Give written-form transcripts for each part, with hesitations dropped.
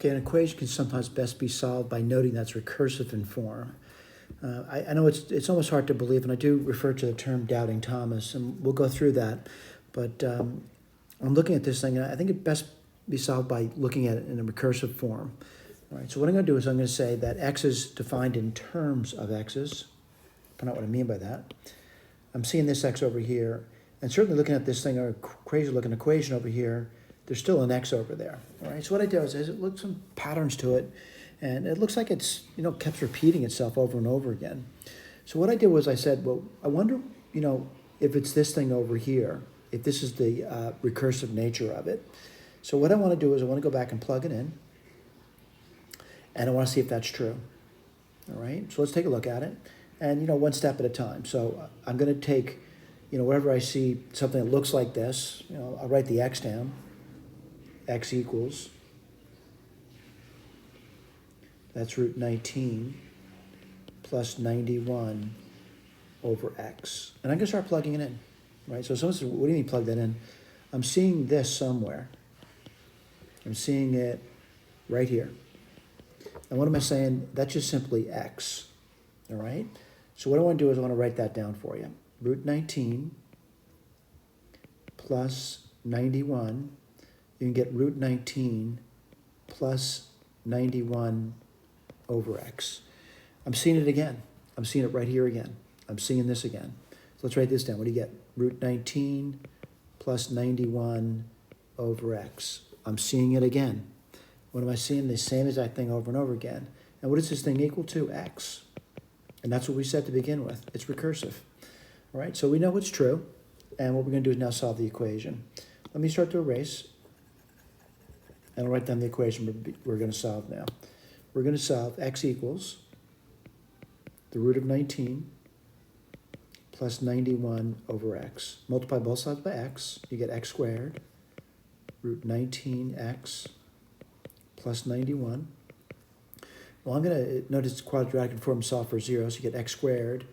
Okay, an equation can sometimes best be solved by noting that's recursive in form. I know it's almost hard to believe, and I do refer to the term doubting Thomas, and we'll go through that. But I'm looking at this thing, and I think it best be solved by looking at it in a recursive form. All right, so what I'm going to do is I'm going to say that x is defined in terms of x's. Find out what I mean by that. I'm seeing this x over here, and certainly looking at this thing, a crazy-looking equation over here, there's still an x over there. All right, so what I do is it looks some patterns to it, and it looks like it's kept repeating itself over and over again. So what I did was I said, well, I wonder if it's this thing over here, if this is the recursive nature of it. So what I want to do is I want to go back and plug it in, and I want to see if that's true. All right, so let's take a look at it, and one step at a time. So I'm going to take, wherever I see something that looks like this, I'll write the x down. X equals, that's root 19 plus 91 over x. And I'm going to start plugging it in, right? So someone says, what do you mean plug that in? I'm seeing this somewhere. I'm seeing it right here. And what am I saying? That's just simply x, all right? So what I want to do is I want to write that down for you. Root 19 plus 91, you can get root 19 plus 91 over x. I'm seeing it again. I'm seeing it right here again. I'm seeing this again. So let's write this down. What do you get? Root 19 plus 91 over x. I'm seeing it again. What am I seeing? The same exact thing over and over again. And what is this thing equal to? X. And that's what we said to begin with. It's recursive. All right, so we know it's true. And what we're going to do is now solve the equation. Let me start to erase. And I'll write down the equation we're going to solve now. We're going to solve x equals the root of 19 plus 91 over x. Multiply both sides by x. You get x squared. Root 19x plus 91. Well, I'm going to notice quadratic form solve for 0, so you get x squared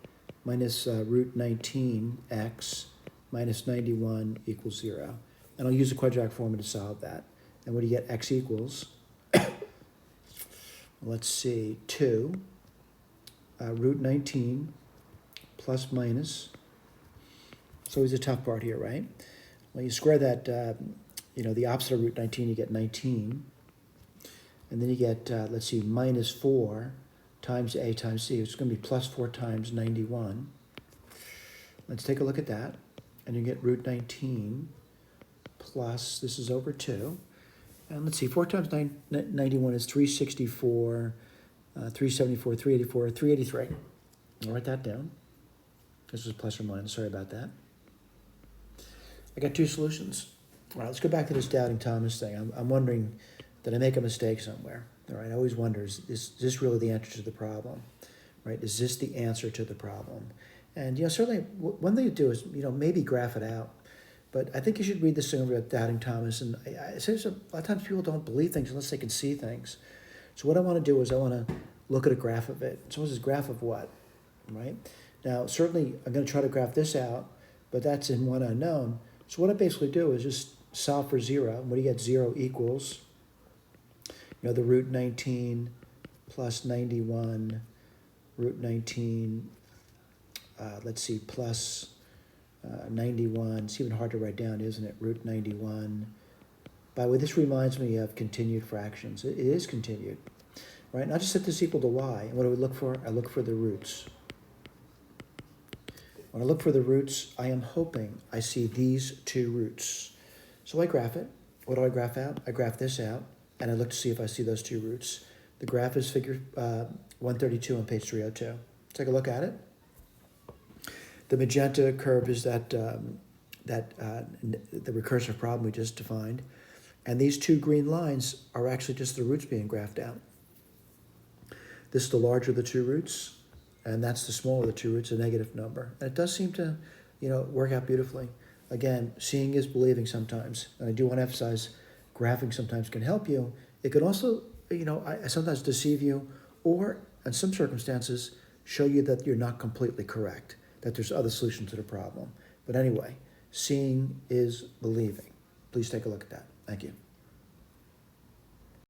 minus root 19x minus 91 equals 0. And I'll use the quadratic formula to solve that. And what do you get? X equals, let's see, 2 root 19 plus minus. It's always a tough part here, right? Well, you square that, the opposite of root 19, you get 19. And then you get, let's see, minus 4 times a times c. It's going to be plus 4 times 91. Let's take a look at that. And you get root 19 plus, this is over 2. And let's see, 4 times 91 is 364, 374, 384, 383. I'll write that down. This is plus or minus, sorry about that. I got 2 solutions. All right, let's go back to this doubting Thomas thing. I'm wondering, did I make a mistake somewhere? All right, I always wonder, is this really the answer to the problem? Right, is this the answer to the problem? And, certainly one thing to do is, maybe graph it out. But I think you should read this thing over at Doubting Thomas. And I say a lot of times people don't believe things unless they can see things. So what I want to do is I want to look at a graph of it. So what's this graph of what, right? Now, certainly I'm going to try to graph this out, but that's in one unknown. So what I basically do is just solve for 0. What do you get? 0 equals, the root 19 plus 91, root 19, let's see, plus 91. It's even hard to write down, isn't it? Root 91. By the way, this reminds me of continued fractions. It is continued, right? And I just set this equal to y. And what do we look for? I look for the roots. When I look for the roots, I am hoping I see these 2 roots. So I graph it. What do I graph out? I graph this out, and I look to see if I see those 2 roots. The graph is figure 132 on page 302. Take a look at it. The magenta curve is the recursive problem we just defined. And these 2 green lines are actually just the roots being graphed out. This is the larger of the 2 roots, and that's the smaller of the 2 roots, a negative number. And it does seem to, work out beautifully. Again, seeing is believing sometimes. And I do want to emphasize, graphing sometimes can help you. It can also, sometimes deceive you, or in some circumstances, show you that you're not completely correct, that there's other solutions to the problem. But anyway, seeing is believing. Please take a look at that. Thank you.